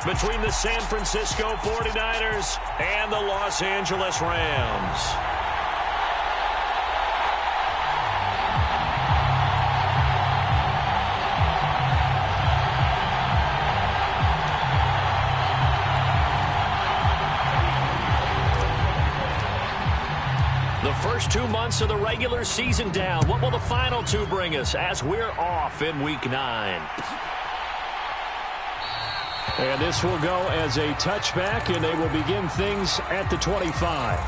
between the San Francisco 49ers and the Los Angeles Rams. The first 2 months of the regular season down. What will the final two bring us as we're off in Week 9? And this will go as a touchback, and they will begin things at the 25.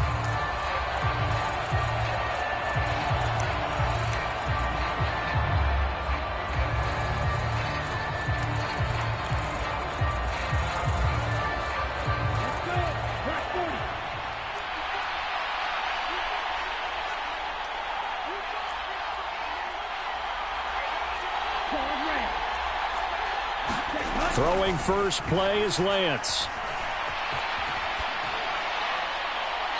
Throwing first play is Lance.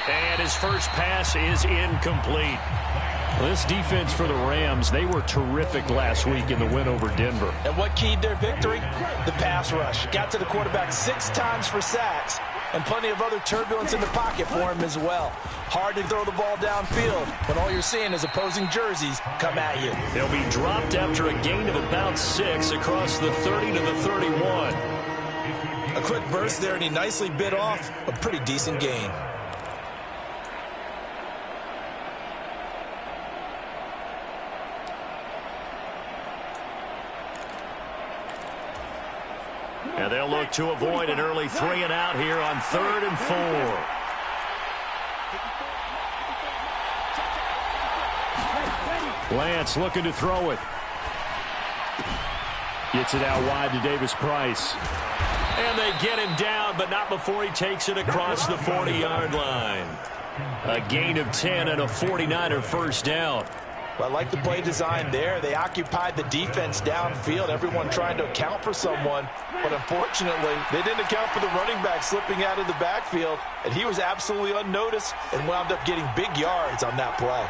And his first pass is incomplete. Well, this defense for the Rams, they were terrific last week in the win over Denver. And what keyed their victory? The pass rush. Got to the quarterback 6 times for sacks, and plenty of other turbulence in the pocket for him as well. Hard to throw the ball downfield when all you're seeing is opposing jerseys come at you. They'll be dropped after a gain of about 6 across the 30 to the 31. A quick burst there, and he nicely bit off a pretty decent gain. And they'll look to avoid an early 3 and out here on 3rd and 4. Lance looking to throw it. Gets it out wide to Davis Price. And they get him down, but not before he takes it across the 40-yard line. A gain of 10 and a 49er first down. I like the play design there. They occupied the defense downfield, everyone trying to account for someone. But unfortunately, they didn't account for the running back slipping out of the backfield, and he was absolutely unnoticed and wound up getting big yards on that play.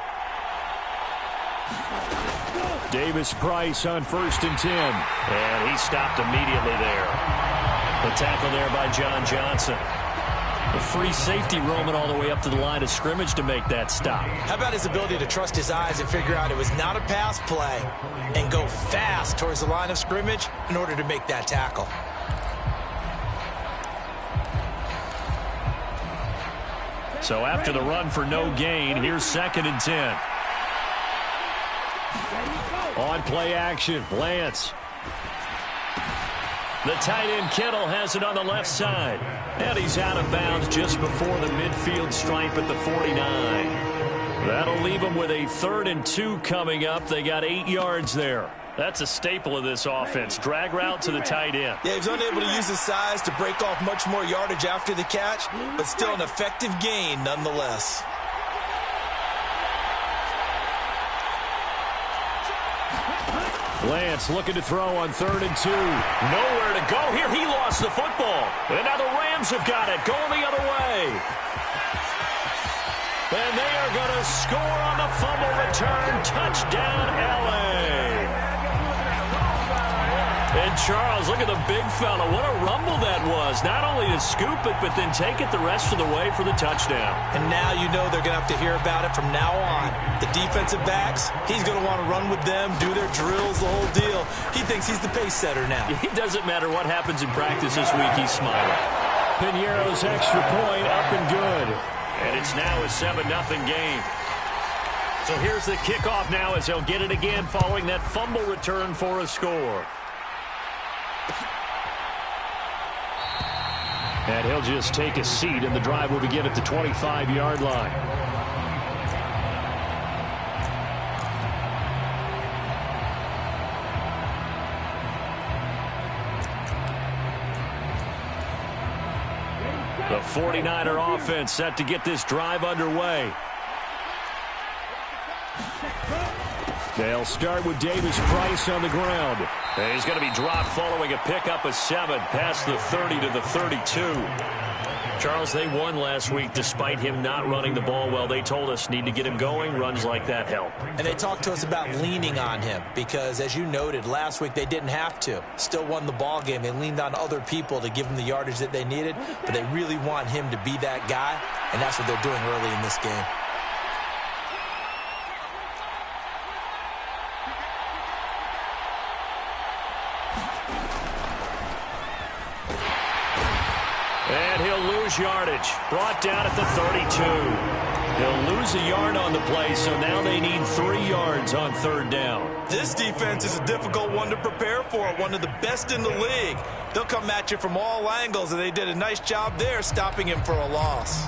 Davis Price on 1st and 10. And he stopped immediately there. The tackle there by John Johnson. The free safety roaming all the way up to the line of scrimmage to make that stop. How about his ability to trust his eyes and figure out it was not a pass play and go fast towards the line of scrimmage in order to make that tackle? So after the run for no gain, here's 2nd and 10. On play action, Lance. The tight end Kittle has it on the left side. And he's out of bounds just before the midfield stripe at the 49. That'll leave them with a 3rd and 2 coming up. They got 8 yards there. That's a staple of this offense. Drag route to the tight end. Yeah, he's unable to use his size to break off much more yardage after the catch, but still an effective gain nonetheless. Lance looking to throw on 3rd and 2. Nowhere to go here. He lost the football. And now the Rams have got it. Going the other way. And they are going to score on the fumble return. Touchdown, L.A. And Charles, look at the big fella. What a rumble that was. Not only to scoop it, but then take it the rest of the way for the touchdown. And now you know they're going to have to hear about it from now on. The defensive backs, he's going to want to run with them, do their drills, the whole deal. He thinks he's the pace setter now. It doesn't matter what happens in practice this week. He's smiling. Piñeiro's extra point up and good. And it's now a 7-0 game. So here's the kickoff now as they'll get it again following that fumble return for a score. And he'll just take a seat, and the drive will begin at the 25-yard line. The 49er offense set to get this drive underway. They'll start with Davis Price on the ground. And he's going to be dropped following a pickup of 7 past the 30 to the 32. Charles, they won last week despite him not running the ball well. They told us need to get him going. Runs like that help. And they talked to us about leaning on him because, as you noted, last week they didn't have to. Still won the ball game. They leaned on other people to give them the yardage that they needed, but they really want him to be that guy, and that's what they're doing early in this game. And he'll lose yardage. Brought down at the 32. He'll lose a yard on the play, so now they need 3 yards on 3rd down. This defense is a difficult one to prepare for, one of the best in the league. They'll come at you from all angles, and they did a nice job there stopping him for a loss.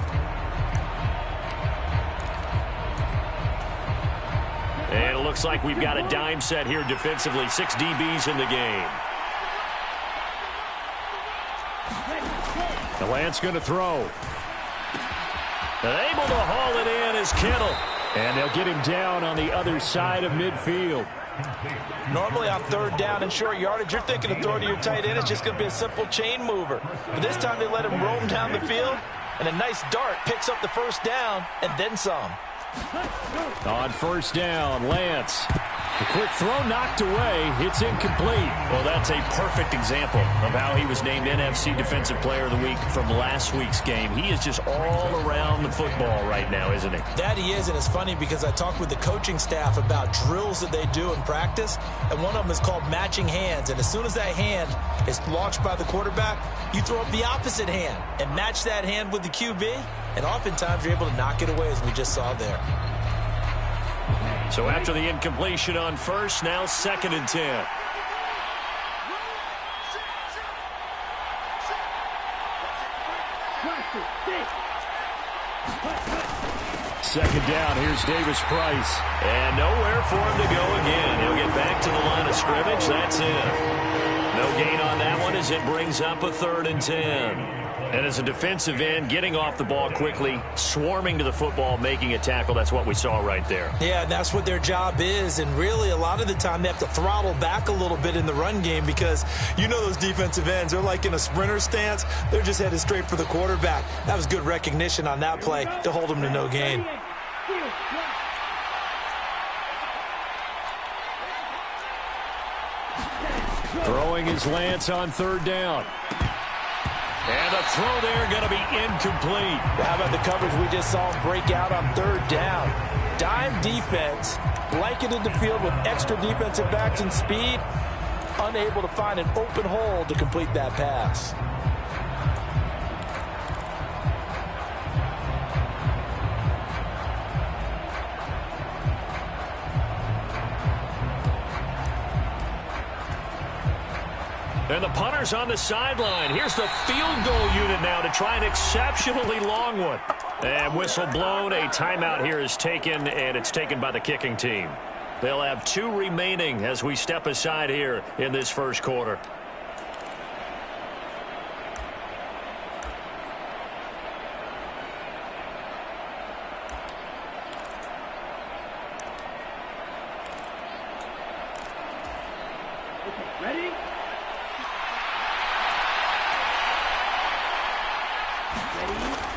And it looks like we've got a dime set here defensively. 6 DBs in the game. The Lance going to throw. And able to haul it in is Kittle. And they'll get him down on the other side of midfield. Normally on 3rd down and short yardage, you're thinking of throwing to your tight end. It's just going to be a simple chain mover. But this time they let him roam down the field, and a nice dart picks up the 1st down and then some. On 1st down, Lance. The quick throw knocked away. It's incomplete. Well, that's a perfect example of how he was named NFC Defensive Player of the Week from last week's game. He is just all around the football right now, isn't he? That he is, and it's funny because I talked with the coaching staff about drills that they do in practice, and one of them is called matching hands. And as soon as that hand is launched by the quarterback, you throw up the opposite hand and match that hand with the QB, and oftentimes you're able to knock it away, as we just saw there. So after the incompletion on 1st, now 2nd and 10. Second down, here's Davis Price. And nowhere for him to go again. He'll get back to the line of scrimmage. That's it. No gain on that one as it brings up a 3rd and 10. And as a defensive end, getting off the ball quickly, swarming to the football, making a tackle, that's what we saw right there. Yeah, that's what their job is, and really a lot of the time they have to throttle back a little bit in the run game because you know those defensive ends, they're like in a sprinter stance. They're just headed straight for the quarterback. That was good recognition on that play to hold them to no gain. Throwing his Lance on 3rd down. And the throw there going to be incomplete. How about the coverage we just saw him break out on 3rd down? Dime defense, blanketed the field with extra defensive backs and speed, unable to find an open hole to complete that pass. And the punter's on the sideline. Here's the field goal unit now to try an exceptionally long one. And whistle blown. A timeout here is taken, and it's taken by the kicking team. They'll have 2 remaining as we step aside here in this 1st quarter. Ready?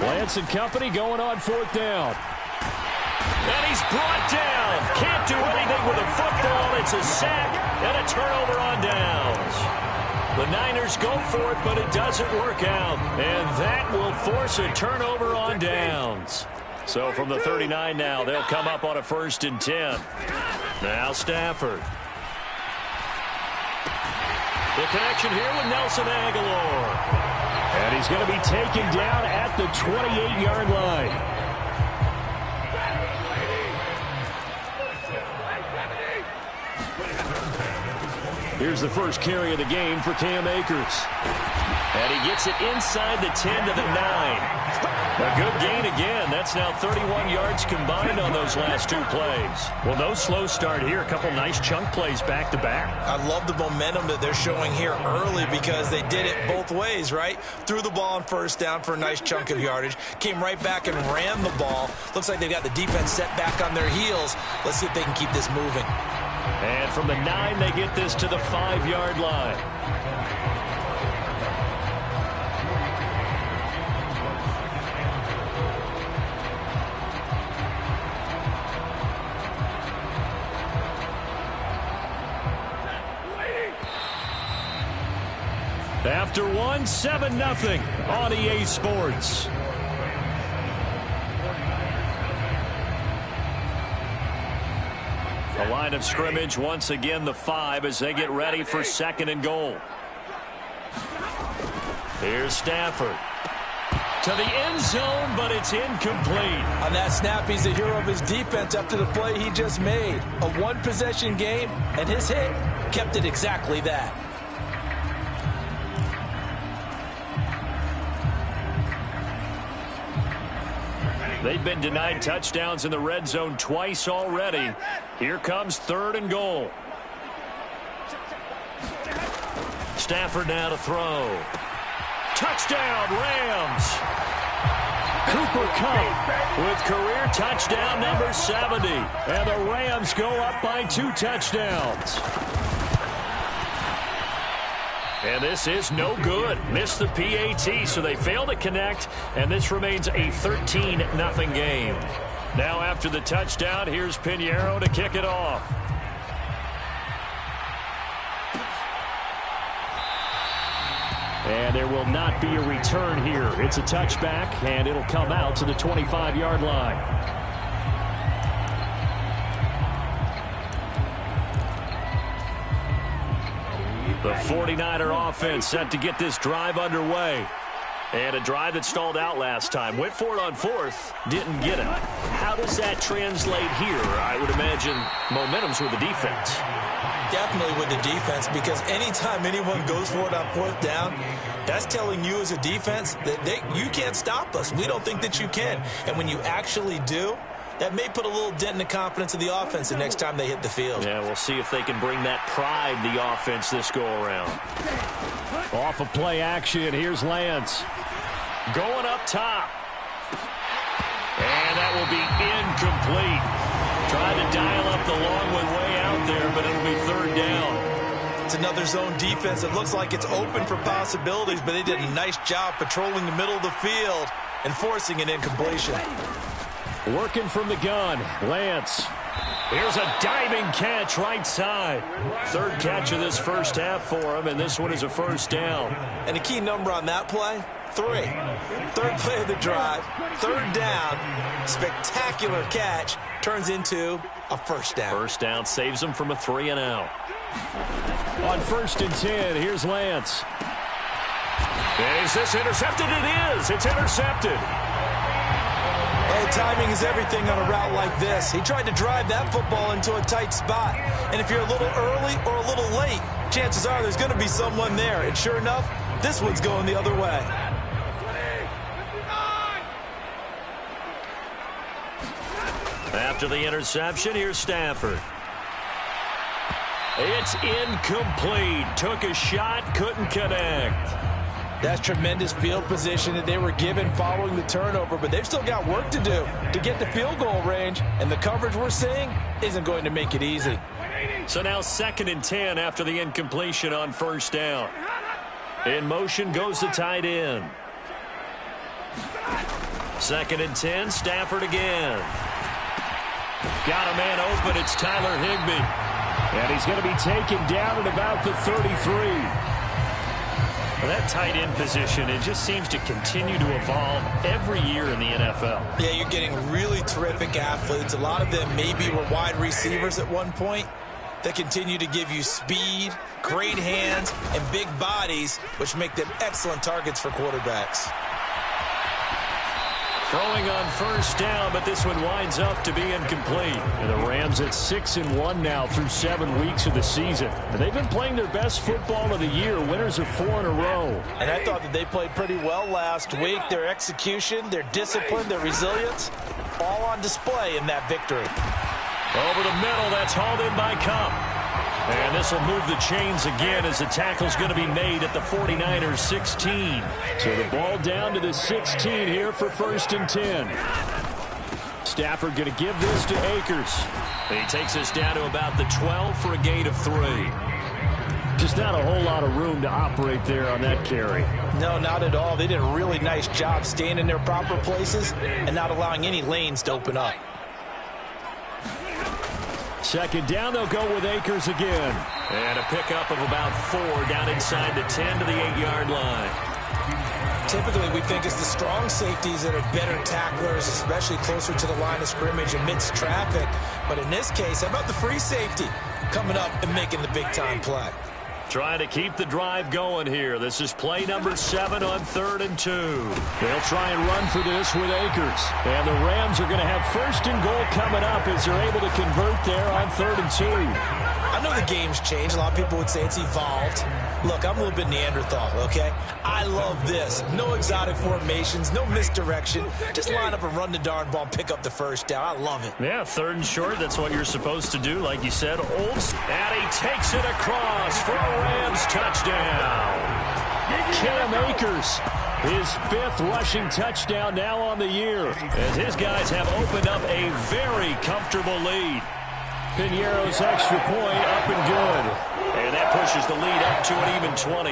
Lance and company going on 4th down. And he's brought down. Can't do anything with a football. It's a sack and a turnover on downs. The Niners go for it, but it doesn't work out. And that will force a turnover on downs. So from the 39 now, they'll come up on a 1st and 10. Now Stafford. The connection here with Nelson Aguilar. And he's going to be taken down at the 28-yard line. Here's the first carry of the game for Cam Akers. And he gets it inside the 10 to the 9. A good gain again. That's now 31 yards combined on those last 2 plays. Well, no slow start here. A couple nice chunk plays back-to-back. I love the momentum that they're showing here early because they did it both ways, right? Threw the ball on 1st down for a nice chunk of yardage. Came right back and ran the ball. Looks like they've got the defense set back on their heels. Let's see if they can keep this moving. And from the 9, they get this to the 5-yard line. After one, 7-0 on EA Sports. The line of scrimmage, once again, the 5 as they get ready for 2nd and goal. Here's Stafford. To the end zone, but it's incomplete. On that snap, he's the hero of his defense after the play he just made. A one-possession game, and his hit kept it exactly that. They've been denied touchdowns in the red zone twice already. Here comes 3rd and goal. Stafford now to throw. Touchdown, Rams. Cooper Kupp with career touchdown number 70. And the Rams go up by 2 touchdowns. And this is no good. Missed the PAT, so they fail to connect, and this remains a 13-0 game. Now after the touchdown, here's Pinheiro to kick it off. And there will not be a return here. It's a touchback, and it'll come out to the 25-yard line. The 49er offense set to get this drive underway. And a drive that stalled out last time. Went for it on 4th, didn't get it. How does that translate here? I would imagine momentum's with the defense. Definitely with the defense, because anytime anyone goes for it on 4th down, that's telling you as a defense that you can't stop us. We don't think that you can. And when you actually do, that may put a little dent in the confidence of the offense the next time they hit the field. Yeah, we'll see if they can bring that pride to the offense this go-around. Off of play action, here's Lance. Going up top. And that will be incomplete. Trying to dial up the long one way out there, but it'll be 3rd down. It's another zone defense. It looks like it's open for possibilities, but they did a nice job patrolling the middle of the field and forcing an incompletion. Working from the gun, Lance. Here's a diving catch right side. 3rd catch of this first half for him, and this one is a 1st down. And a key number on that play, 3. 3rd play of the drive, 3rd down, spectacular catch, turns into a 1st down. 1st down saves him from a 3-and-out. On 1st and 10, here's Lance. And is this intercepted? It is. It's intercepted. Timing is everything on a route like this. He tried to drive that football into a tight spot. And if you're a little early or a little late, chances are there's going to be someone there. And sure enough, this one's going the other way. After the interception, here's Stafford. It's incomplete. Took a shot, couldn't connect. That's tremendous field position that they were given following the turnover, but they've still got work to do to get the field goal range, and the coverage we're seeing isn't going to make it easy. So now 2nd and 10 after the incompletion on 1st down. In motion goes the tight end. 2nd and 10, Stafford again. Got a man open, it's Tyler Higbee. And he's going to be taken down at about the 33. Well, that tight end position, it just seems to continue to evolve every year in the NFL. Yeah, you're getting really terrific athletes. A lot of them maybe were wide receivers at one point. They continue to give you speed, great hands, and big bodies, which make them excellent targets for quarterbacks. Throwing on 1st down, but this one winds up to be incomplete. And the Rams at 6-1 now through 7 weeks of the season. And they've been playing their best football of the year, winners of 4 in a row. And I thought that they played pretty well last week. Their execution, their discipline, their resilience, all on display in that victory. Over the middle, that's hauled in by Kupp. And this will move the chains again as the tackle's going to be made at the 49ers 16. So the ball down to the 16 here for 1st and 10. Stafford going to give this to Akers. He takes us down to about the 12 for a gain of 3. Just not a whole lot of room to operate there on that carry. No, not at all. They did a really nice job staying in their proper places and not allowing any lanes to open up. second down, they'll go with Akers again. And a pickup of about 4 down inside the 10 to the 8-yard line. Typically, we think it's the strong safeties that are better tacklers, especially closer to the line of scrimmage amidst traffic. But in this case, how about the free safety coming up and making the big-time play? Trying to keep the drive going here. This is play number 7 on 3rd and 2. They'll try and run for this with Akers. And the Rams are going to have 1st and goal coming up as they're able to convert there on 3rd and 2. I know the game's changed. A lot of people would say it's evolved. Look, I'm a little bit Neanderthal, okay? I love this. No exotic formations, no misdirection. Just line up and run the darn ball and pick up the first down. I love it. Yeah, 3rd and short, that's what you're supposed to do. Like you said, and he takes it across for a Rams touchdown. Cam Akers, his 5th rushing touchdown now on the year. As his guys have opened up a very comfortable lead. Piñeiro's extra point up and good. And that pushes the lead up to an even 20.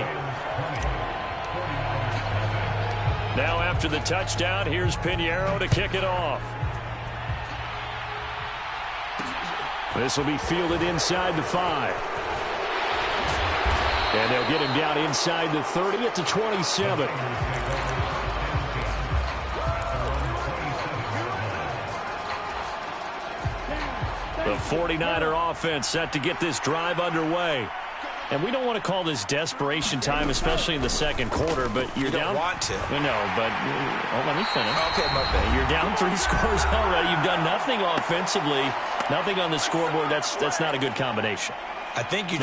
Now after the touchdown, here's Piñeiro to kick it off. This will be fielded inside the 5. And they'll get him down inside the 30 at the 27. The 49er offense set to get this drive underway. And we don't want to call this desperation time, especially in the second quarter, but you're down. You don't want to. No, but let me finish. Okay, my bad. You're down 3 scores already. You've done nothing offensively, nothing on the scoreboard. That's not a good combination. I think you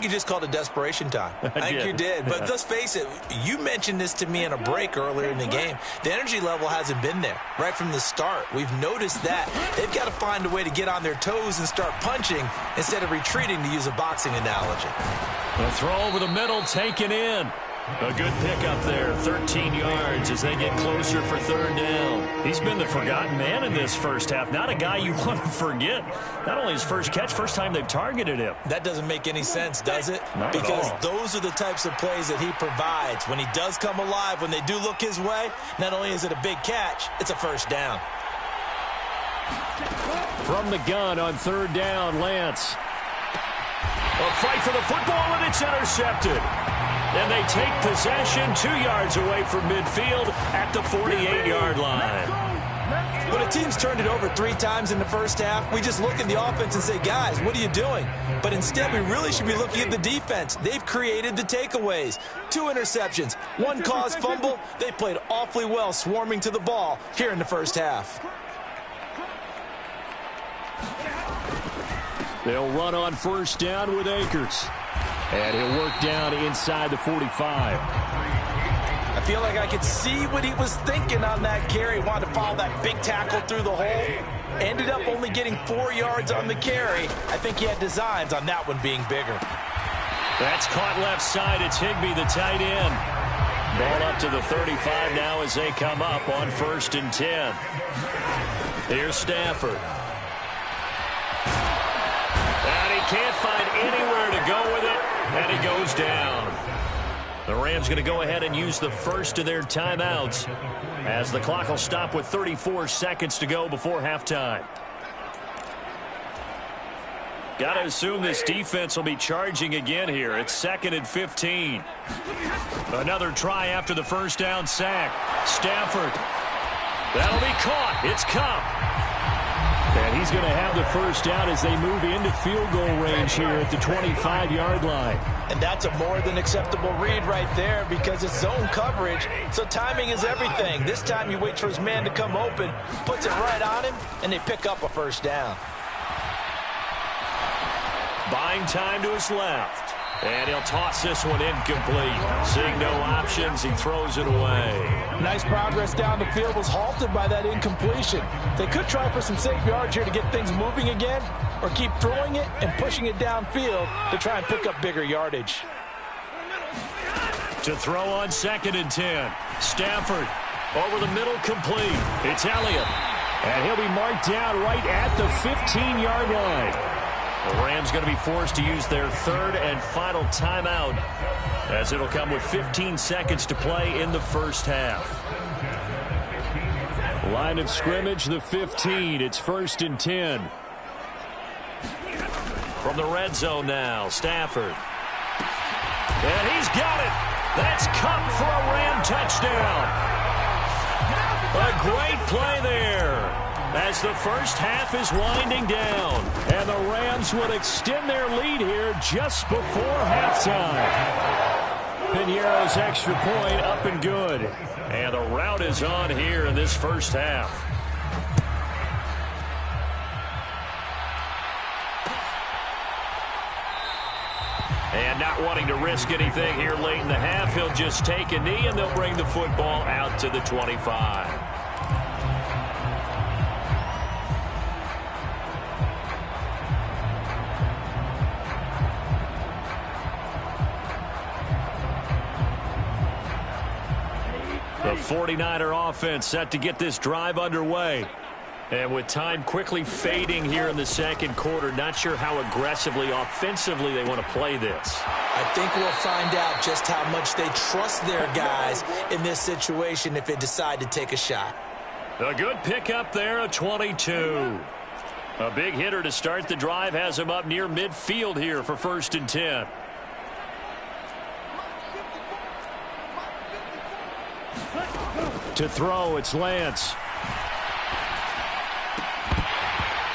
just called it desperation time. I think you did. But let's face it, you mentioned this to me in a break earlier in the game. The energy level hasn't been there right from the start. We've noticed that. They've got to find a way to get on their toes and start punching instead of retreating, to use a boxing analogy. The throw over the middle taken in. A good pickup there, 13 yards as they get closer for 3rd down. He's been the forgotten man in this first half. Not a guy you want to forget. Not only his first catch, first time they've targeted him. That doesn't make any sense, does it? Not because at all. Those are the types of plays that he provides. When he does come alive, when they do look his way, not only is it a big catch, it's a first down. From the gun on 3rd down, Lance. A fight for the football, and it's intercepted. And they take possession 2 yards away from midfield at the 48-yard line. When a team's turned it over 3 times in the first half, we just look at the offense and say, guys, what are you doing? But instead, we really should be looking at the defense. They've created the takeaways. 2 interceptions, 1 caused fumble. They played awfully well swarming to the ball here in the first half. They'll run on 1st down with Akers. And he'll work down inside the 45. I feel like I could see what he was thinking on that carry. Wanted to follow that big tackle through the hole. Ended up only getting 4 yards on the carry. I think he had designs on that one being bigger. That's caught left side. It's Higbee, the tight end. Ball up to the 35 now as they come up on 1st and 10. Here's Stafford. And he can't find anywhere to go with it, and he goes down. The Rams going to go ahead and use the first of their timeouts as the clock will stop with 34 seconds to go before halftime. Got to assume this defense will be charging again here. It's 2nd and 15. Another try after the first down sack. Stafford. That'll be caught. It's Kupp. And he's going to have the first down as they move into field goal range here at the 25-yard line. And that's a more than acceptable read right there because it's zone coverage, so timing is everything. This time you wait for his man to come open, puts it right on him, and they pick up a first down. Buying time to his left. And he'll toss this one incomplete. Seeing no options, he throws it away. Nice progress down the field was halted by that incompletion. They could try for some safe yards here to get things moving again, or keep throwing it and pushing it downfield to try and pick up bigger yardage. To throw on 2nd and 10. Stafford over the middle, complete. It's Elliott. And he'll be marked down right at the 15-yard line. The Rams going to be forced to use their 3rd and final timeout as it'll come with 15 seconds to play in the first half. Line of scrimmage, the 15. It's 1st and 10. From the red zone now, Stafford. And he's got it. That's Kupp for a Ram touchdown. A great play there as the first half is winding down. And the Rams would extend their lead here just before halftime. Piñeiro's extra point up and good. And the rout is on here in this first half. And not wanting to risk anything here late in the half, he'll just take a knee and they'll bring the football out to the 25. The 49er offense set to get this drive underway. And with time quickly fading here in the second quarter, not sure how aggressively, offensively they want to play this. I think we'll find out just how much they trust their guys in this situation if they decide to take a shot. A good pickup there, a 22. A big hitter to start the drive has him up near midfield here for 1st and 10. To throw, it's Lance.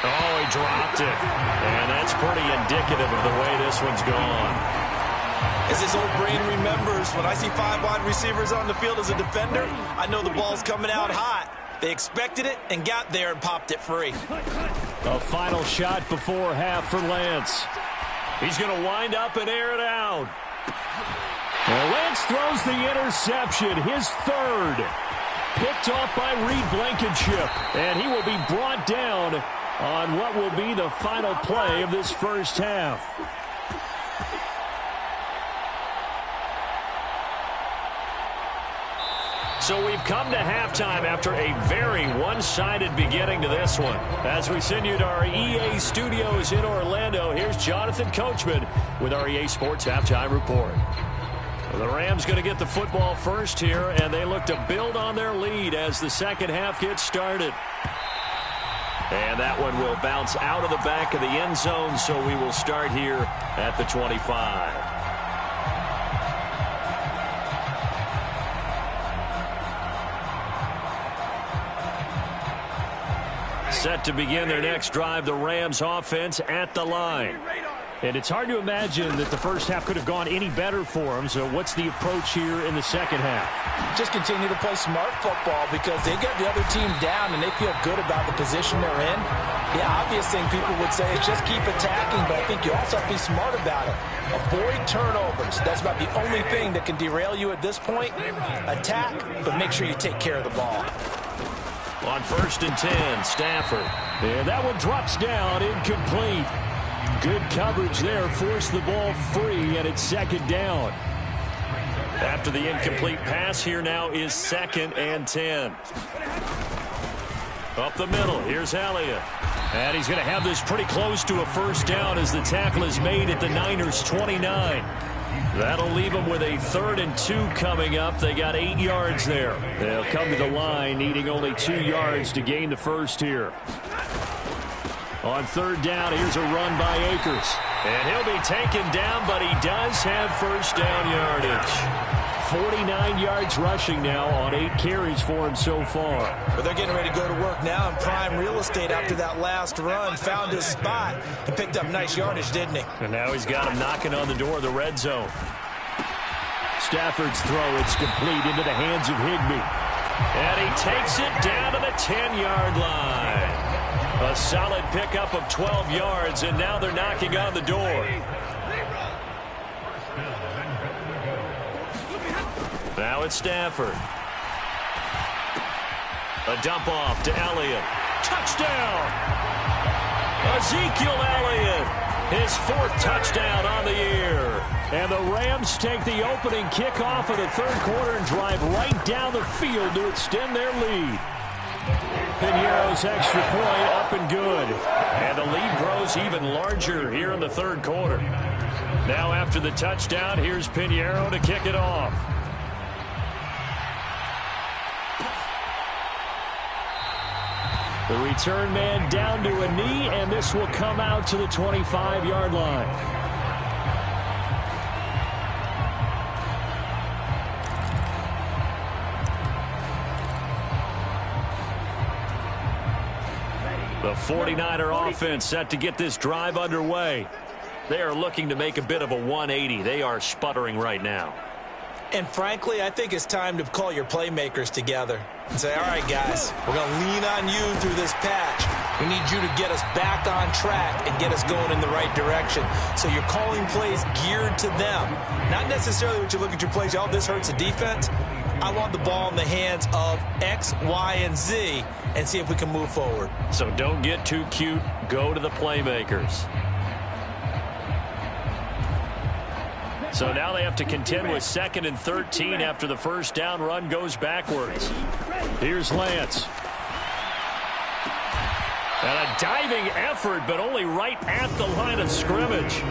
Oh, he dropped it. And that's pretty indicative of the way this one's gone. As his old brain remembers, when I see 5 wide receivers on the field as a defender, I know the ball's coming out hot. They expected it and got there and popped it free. A final shot before half for Lance. He's going to wind up and air it out. Well, Lance throws the interception, his 3rd. Picked off by Reed Blankenship, and he will be brought down on what will be the final play of this first half. So we've come to halftime after a very one-sided beginning to this one. As we send you to our EA studios in Orlando, here's Jonathan Coachman with our EA Sports Halftime Report. The Rams going to get the football first here, and they look to build on their lead as the second half gets started. And that one will bounce out of the back of the end zone, so we will start here at the 25. Set to begin their next drive, the Rams offense at the line. And it's hard to imagine that the first half could have gone any better for them. So what's the approach here in the second half? Just continue to play smart football because they got the other team down and they feel good about the position they're in. The obvious thing people would say is just keep attacking, but I think you also have to be smart about it. Avoid turnovers. That's about the only thing that can derail you at this point. Attack, but make sure you take care of the ball. On 1st and 10, Stafford. And that one drops down, incomplete. Good coverage there, forced the ball free, and it's 2nd down. After the incomplete pass, here now is 2nd and 10. Up the middle, here's Elliott. And he's going to have this pretty close to a first down as the tackle is made at the Niners' 29. That'll leave them with a 3rd and 2 coming up. They got 8 yards there. They'll come to the line needing only 2 yards to gain the first here. On 3rd down, here's a run by Akers. And he'll be taken down, but he does have first down yardage. 49 yards rushing now on 8 carries for him so far. But they're getting ready to go to work now in prime real estate after that last run. Found his spot and picked up nice yardage, didn't he? And now he's got him knocking on the door of the red zone. Stafford's throw, it's complete into the hands of Higbee. And he takes it down to the 10-yard line. A solid pickup of 12 yards, and now they're knocking on the door. Now it's Stafford. A dump off to Elliott. Touchdown! Ezekiel Elliott, his 4th touchdown on the year. And the Rams take the opening kickoff of the 3rd quarter and drive right down the field to extend their lead. Piñeiro's extra point up and good. And the lead grows even larger here in the 3rd quarter. Now after the touchdown, here's Piñeiro to kick it off. The return man down to a knee, and this will come out to the 25-yard line. The 49er offense set to get this drive underway. They are looking to make a bit of a 180. They are sputtering right now. And frankly, I think it's time to call your playmakers together and say, all right, guys, we're going to lean on you through this patch. We need you to get us back on track and get us going in the right direction. So you're calling plays geared to them. Not necessarily what you look at your plays, oh, this hurts the defense. I want the ball in the hands of X, Y, and Z and see if we can move forward. So don't get too cute. Go to the playmakers. So now they have to contend with 2nd and 13 after the first down run goes backwards. Here's Lance. And a diving effort, but only right at the line of scrimmage.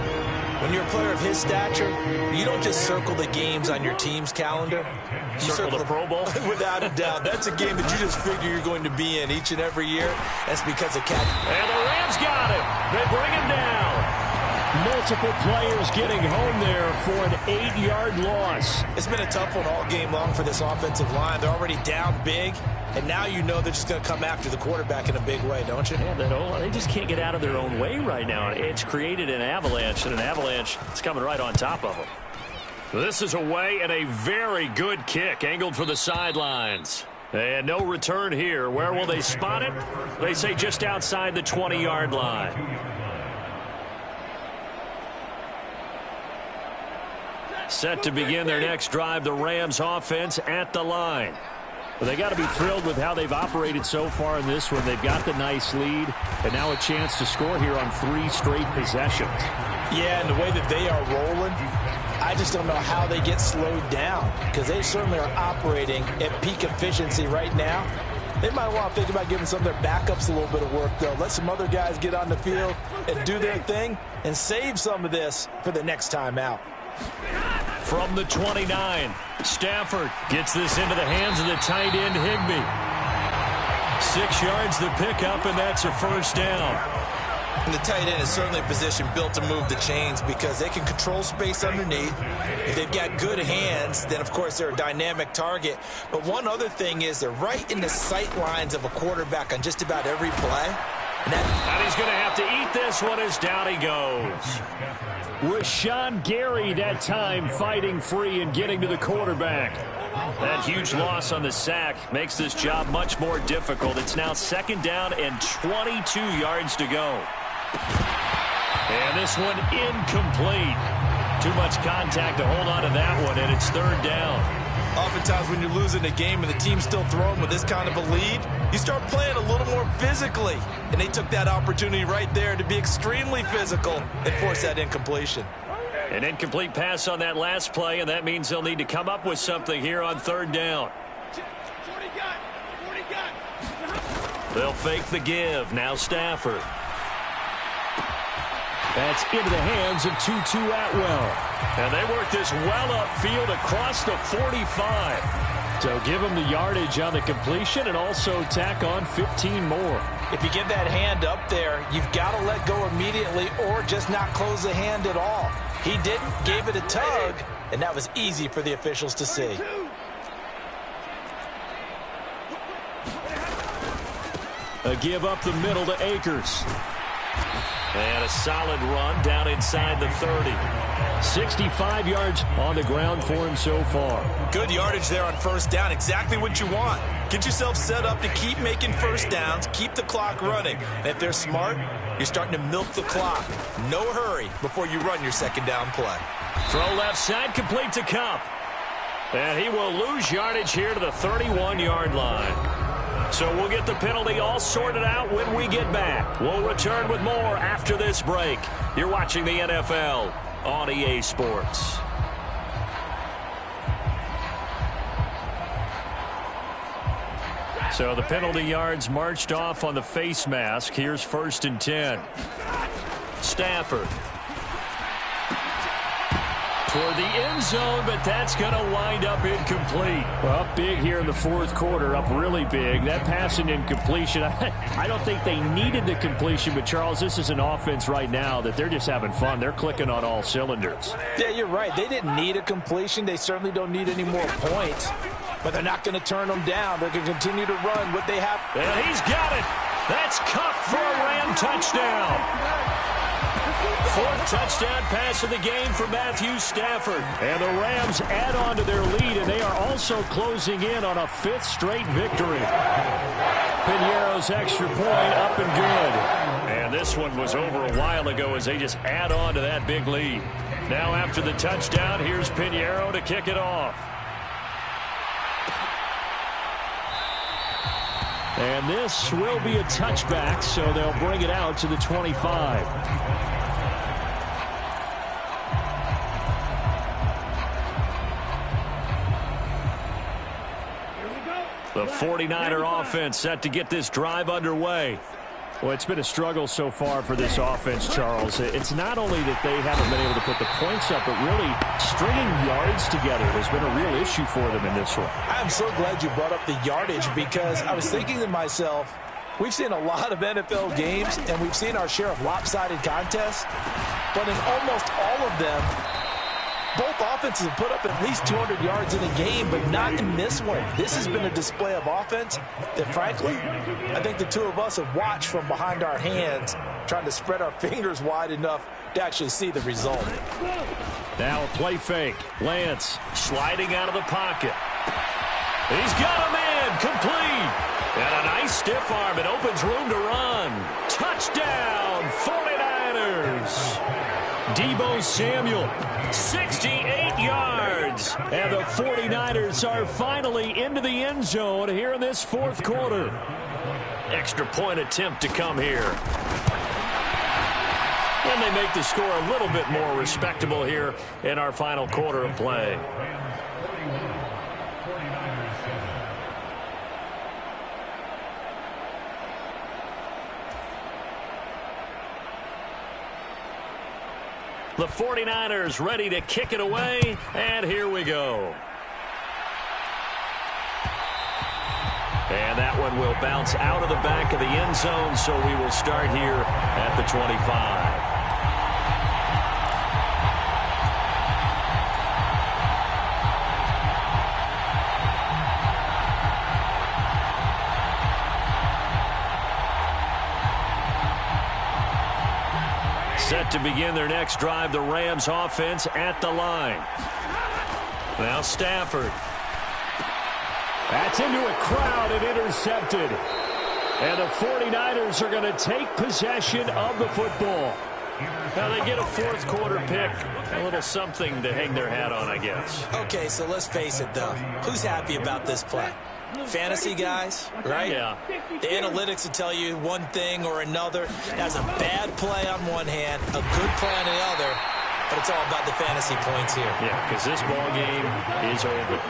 When you're a player of his stature, you don't just circle the games on your team's calendar. You circle the Pro Bowl? Without a doubt. That's a game that you just figure you're going to be in each and every year. That's because of Cat. And the Rams got him. They bring him down. Multiple players getting home there for an 8-yard loss. It's been a tough one all game long for this offensive line. They're already down big, and now you know they're just going to come after the quarterback in a big way, don't you? Yeah, they just can't get out of their own way right now. It's created an avalanche, and an avalanche is coming right on top of them. This is away, and a very good kick angled for the sidelines. And no return here. Where will they spot it? They say just outside the 20-yard line. Set to begin their next drive, the Rams offense at the line. Well, they got to be thrilled with how they've operated so far in this one. They've got the nice lead, and now a chance to score here on 3 straight possessions. Yeah, and the way that they are rolling, I just don't know how they get slowed down, because they certainly are operating at peak efficiency right now. They might want to think about giving some of their backups a little bit of work, though. Let some other guys get on the field and do their thing and save some of this for the next time out. From the 29, Stafford gets this into the hands of the tight end, Higbee. 6 yards the pickup, and that's a first down. And the tight end is certainly a position built to move the chains because they can control space underneath. If they've got good hands, then, of course, they're a dynamic target. But one other thing is they're right in the sight lines of a quarterback on just about every play. And he's going to have to eat this one as down he goes. Rashawn Gary that time fighting free and getting to the quarterback. That huge loss on the sack makes this job much more difficult. It's now 2nd down and 22 yards to go. And this one incomplete. Too much contact to hold on to that one, and it's 3rd down. Oftentimes when you're losing a game and the team's still throwing with this kind of a lead, you start playing a little more physically. And they took that opportunity right there to be extremely physical and force that incompletion. An incomplete pass on that last play, and that means they'll need to come up with something here on 3rd down. They'll fake the give. Now Stafford. That's into the hands of Tutu Atwell. And they work this well upfield across the 45. So give them the yardage on the completion and also tack on 15 more. If you get that hand up there, you've got to let go immediately or just not close the hand at all. He didn't, gave it a tug, and that was easy for the officials to see. A give up the middle to Akers. And a solid run down inside the 30. 65 yards on the ground for him so far. Good yardage there on 1st down. Exactly what you want. Get yourself set up to keep making 1st downs, keep the clock running. And if they're smart, you're starting to milk the clock. No hurry before you run your 2nd down play. Throw left side, complete to Kupp. And he will lose yardage here to the 31-yard line. So we'll get the penalty all sorted out when we get back. We'll return with more after this break. You're watching the NFL on EA Sports. So the penalty yards marched off on the face mask. Here's 1st and 10. Stafford. toward the end zone, but that's going to wind up incomplete. Well, up big here in the fourth quarter, up really big. That passing incompletion, I don't think they needed the completion, but Charles, this is an offense right now that they're just having fun. They're clicking on all cylinders. Yeah, you're right. They didn't need a completion. They certainly don't need any more points, but they're not going to turn them down. They're going to continue to run what they have. And he's got it. That's Kupp for a Ram touchdown. Fourth touchdown pass of the game for Matthew Stafford. And the Rams add on to their lead, and they are also closing in on a fifth straight victory. Pinheiro's extra point up and good. And this one was over a while ago as they just add on to that big lead. Now after the touchdown, here's Pinheiro to kick it off. And this will be a touchback, so they'll bring it out to the 25. The 49er offense set to get this drive underway. Well, it's been a struggle so far for this offense, Charles. It's not only that they haven't been able to put the points up, but really stringing yards together has been a real issue for them in this one. I'm so glad you brought up the yardage because I was thinking to myself, we've seen a lot of NFL games, and we've seen our share of lopsided contests, but in almost all of them, both offenses have put up at least 200 yards in a game, but not in this one. This has been a display of offense that, frankly, I think the two of us have watched from behind our hands, trying to spread our fingers wide enough to actually see the result. Now a play fake. Lance sliding out of the pocket. He's got a man complete. And a nice stiff arm. It opens room to run. Touchdown, 49ers. Deebo Samuel, 68 yards. And the 49ers are finally into the end zone here in this fourth quarter. Extra point attempt to come here. And they make the score a little bit more respectable here in our final quarter of play. The 49ers ready to kick it away, and here we go. And that one will bounce out of the back of the end zone, so we will start here at the 25. Set to begin their next drive, the Rams offense at the line. Now Stafford. That's into a crowd and intercepted. And the 49ers are going to take possession of the football. Now they get a fourth quarter pick. A little something to hang their hat on, I guess. Okay, so let's face it, though. Who's happy about this play? Fantasy guys, right? Yeah. The analytics will tell you one thing or another. That's a bad play on one hand, a good play on the other, but it's all about the fantasy points here. Yeah, because this ball game is over.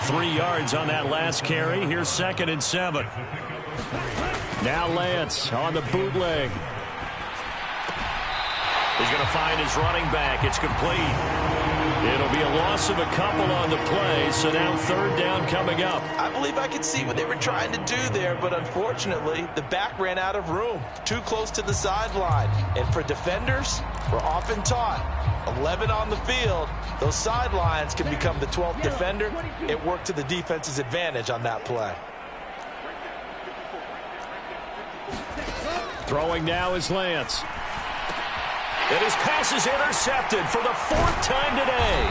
3 yards on that last carry. Here's 2nd and 7. Now Lance on the bootleg. He's going to find his running back. It's complete. It'll be a loss of a couple on the play, so now 3rd down coming up. I believe I could see what they were trying to do there, but unfortunately, the back ran out of room, too close to the sideline. And for defenders, we're often taught, 11 on the field, those sidelines can become the 12th defender. It worked to the defense's advantage on that play. Throwing now is Lance. And his pass is intercepted for the 4th time today.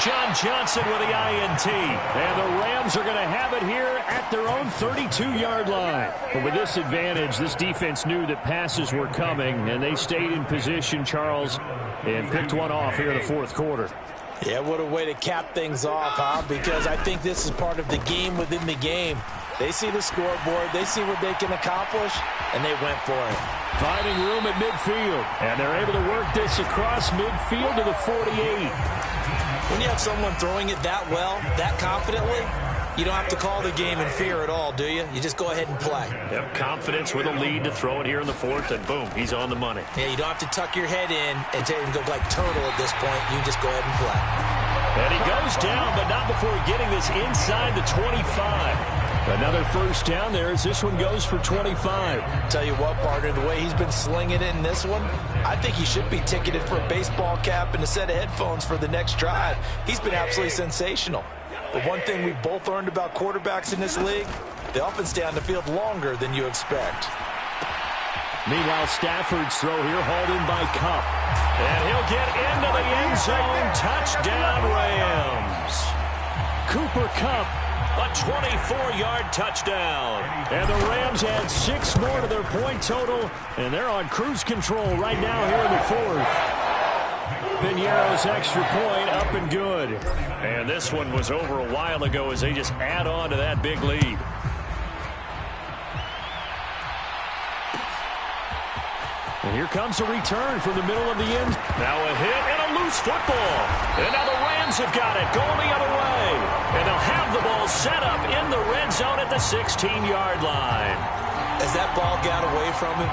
John Johnson with the INT. And the Rams are going to have it here at their own 32-yard line. But with this advantage, this defense knew that passes were coming, and they stayed in position, Charles, and picked one off here in the fourth quarter. Yeah, what a way to cap things off, huh? Because I think this is part of the game within the game. They see the scoreboard, they see what they can accomplish, and they went for it. Finding room at midfield, and they're able to work this across midfield to the 48. When you have someone throwing it that well, that confidently, you don't have to call the game in fear at all, do you? You just go ahead and play. Yep, confidence with a lead to throw it here in the fourth, and boom, he's on the money. Yeah, you don't have to tuck your head in and go like turtle at this point. You just go ahead and play. And he goes down, but not before getting this inside the 25. Another first down there as this one goes for 25. Tell you what, partner, the way he's been slinging it in this one, I think he should be ticketed for a baseball cap and a set of headphones for the next drive. He's been absolutely sensational. But one thing we've both learned about quarterbacks in this league, they often stay on the field longer than you expect. Meanwhile, Stafford's throw here hauled in by Kupp. And he'll get into the end zone. Touchdown, Rams. Cooper Kupp, a 24-yard touchdown. And the Rams add 6 more to their point total, and they're on cruise control right now here in the fourth. Piñeiro's extra point up and good. And this one was over a while ago as they just add on to that big lead. And here comes a return from the middle of the end. Now a hit and a loose football. And now the Rams have got it going the other way. And they'll have the ball set up in the red zone at the 16-yard line. As that ball got away from him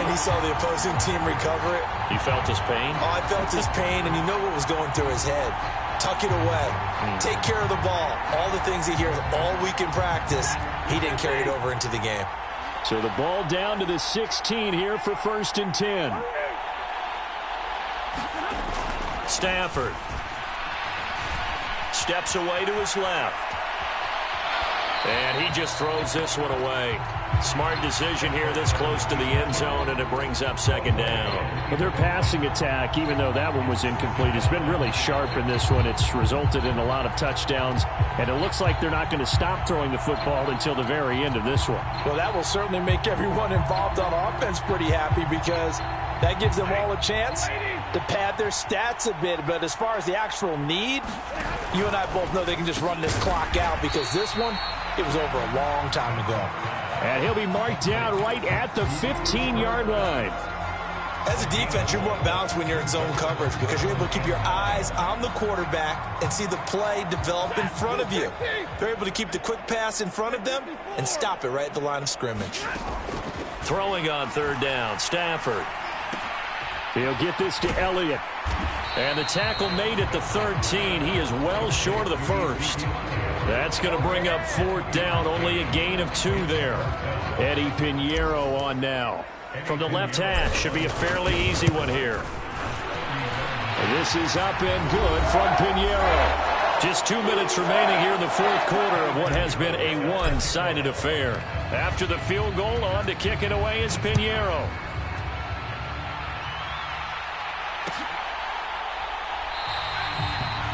and he saw the opposing team recover it. You felt his pain? Oh, I felt his pain, and you know what was going through his head. Tuck it away. Take care of the ball. All the things he hears all week in practice, he didn't carry it over into the game. So the ball down to the 16 here for 1st and 10. Stafford steps away to his left. And he just throws this one away. Smart decision here this close to the end zone, and it brings up 2nd down. But their passing attack, even though that one was incomplete, has been really sharp in this one. It's resulted in a lot of touchdowns, and it looks like they're not going to stop throwing the football until the very end of this one. Well, that will certainly make everyone involved on offense pretty happy because that gives them all a chance to pad their stats a bit. But as far as the actual need, you and I both know they can just run this clock out because this one, it was over a long time ago. And he'll be marked down right at the 15-yard line. As a defense, you're more balanced when you're in zone coverage because you're able to keep your eyes on the quarterback and see the play develop in front of you. They're able to keep the quick pass in front of them and stop it right at the line of scrimmage. Throwing on 3rd down, Stafford. He'll get this to Elliott. And the tackle made at the 13. He is well short of the first. That's going to bring up 4th down. Only a gain of 2 there. Eddie Piñeiro on now. From the left hash. Should be a fairly easy one here. And this is up and good from Piñeiro. Just 2 minutes remaining here in the 4th quarter of what has been a one-sided affair. After the field goal, on to kick it away is Piñeiro.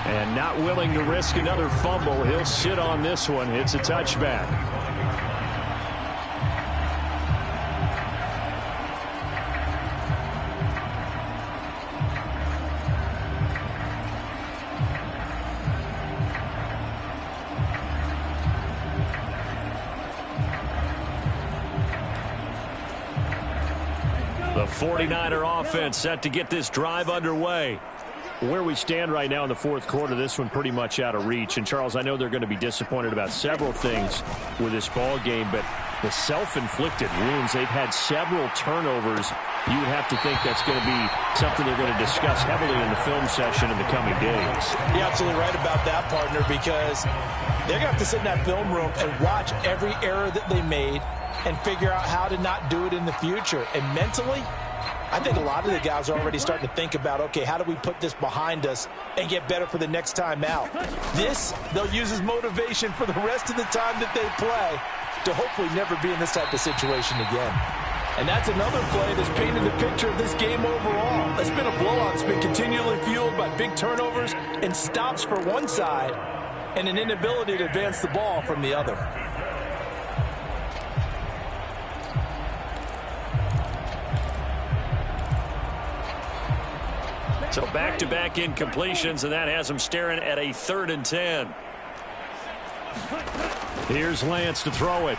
And not willing to risk another fumble, he'll sit on this one. It's a touchback. The 49er offense set to get this drive underway. Where we stand right now in the 4th quarter, this one pretty much out of reach. And, Charles, I know they're going to be disappointed about several things with this ball game, but the self-inflicted wounds, they've had several turnovers. You would have to think that's going to be something they're going to discuss heavily in the film session in the coming days. You're absolutely right about that, partner, because they're going to have to sit in that film room and watch every error that they made and figure out how to not do it in the future. And mentally, I think a lot of the guys are already starting to think about, okay, how do we put this behind us and get better for the next time out? This, they'll use as motivation for the rest of the time that they play to hopefully never be in this type of situation again. And that's another play that's painted the picture of this game overall. It's been a blowout. It's been continually fueled by big turnovers and stops for one side and an inability to advance the ball from the other. So back-to-back incompletions, and that has them staring at a 3rd and 10. Here's Lance to throw it.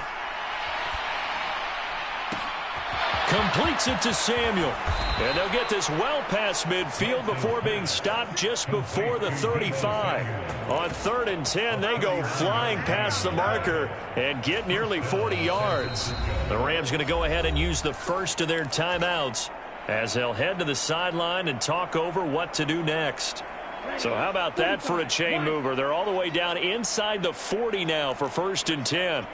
Completes it to Samuel. And they'll get this well past midfield before being stopped just before the 35. On 3rd and 10, they go flying past the marker and get nearly 40 yards. The Rams going to go ahead and use the first of their timeouts as they'll head to the sideline and talk over what to do next. So how about that for a chain mover? They're all the way down inside the 40 now for 1st and 10.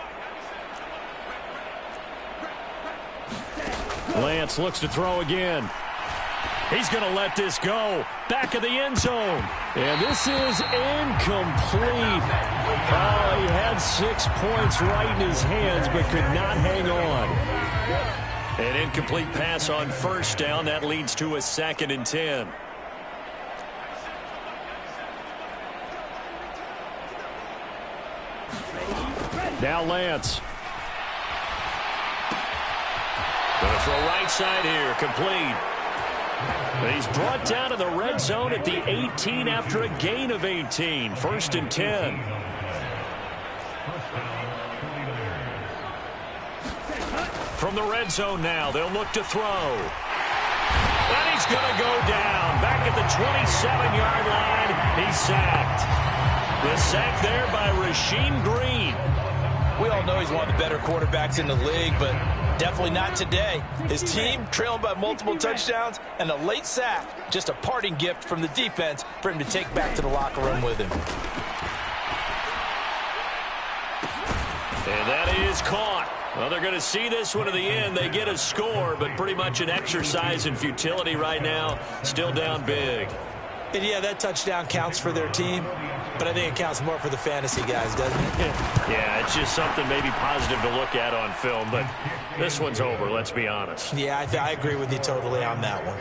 Lance looks to throw again. He's going to let this go. Back of the end zone. And this is incomplete. Oh, he had 6 points right in his hands but could not hang on. An incomplete pass on 1st down. That leads to a 2nd and 10. Now Lance. Going to throw right side here. Complete. But he's brought down to the red zone at the 18 after a gain of 18. 1st and 10. From the red zone now, they'll look to throw. And he's going to go down. Back at the 27-yard line. He's sacked. The sack there by Rasheem Green. We all know he's one of the better quarterbacks in the league, but definitely not today. His team trailing by multiple touchdowns and a late sack. Just a parting gift from the defense for him to take back to the locker room with him. And that is caught. Well, they're going to see this one to the end. They get a score, but pretty much an exercise in futility right now. Still down big. And yeah, that touchdown counts for their team, but I think it counts more for the fantasy guys, doesn't it? Yeah, it's just something maybe positive to look at on film, but this one's over, let's be honest. Yeah, I agree with you totally on that one.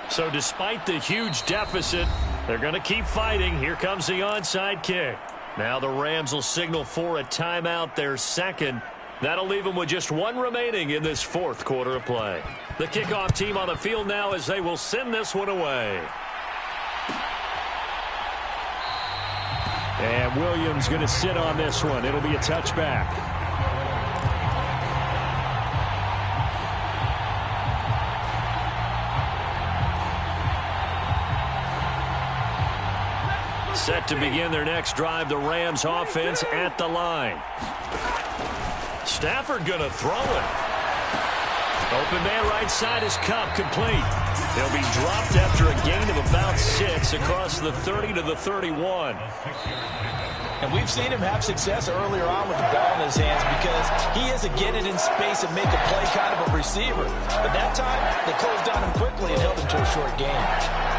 So despite the huge deficit, they're going to keep fighting. Here comes the onside kick. Now the Rams will signal for a timeout, their 2nd. That'll leave them with just 1 remaining in this 4th quarter of play. The kickoff team on the field now as they will send this one away. And Williams going to sit on this one. It'll be a touchback. Set to begin their next drive, the Rams offense at the line. Stafford going to throw it. Open man right side is Kupp, complete. He'll be dropped after a gain of about 6 across the 30 to the 31. And we've seen him have success earlier on with the ball in his hands because he is a get it in space and make a play kind of a receiver. But that time, they closed on him quickly and held him to a short gain.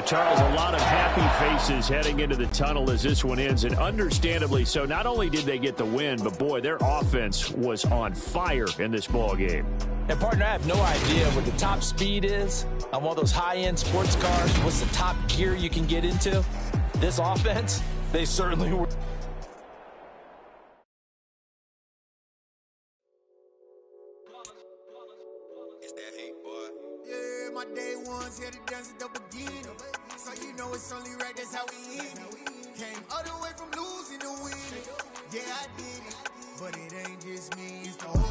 Charles, a lot of happy faces heading into the tunnel as this one ends, and understandably so. Not only did they get the win, but boy, their offense was on fire in this ball game. And partner, I have no idea what the top speed is on one of those high-end sports cars. What's the top gear you can get into? This offense, they certainly were. Day ones here to dance at the beginning, so you know it's only right, that's how we end it. Came all the way from losing to winning. Yeah, I did it, but it ain't just me, it's the whole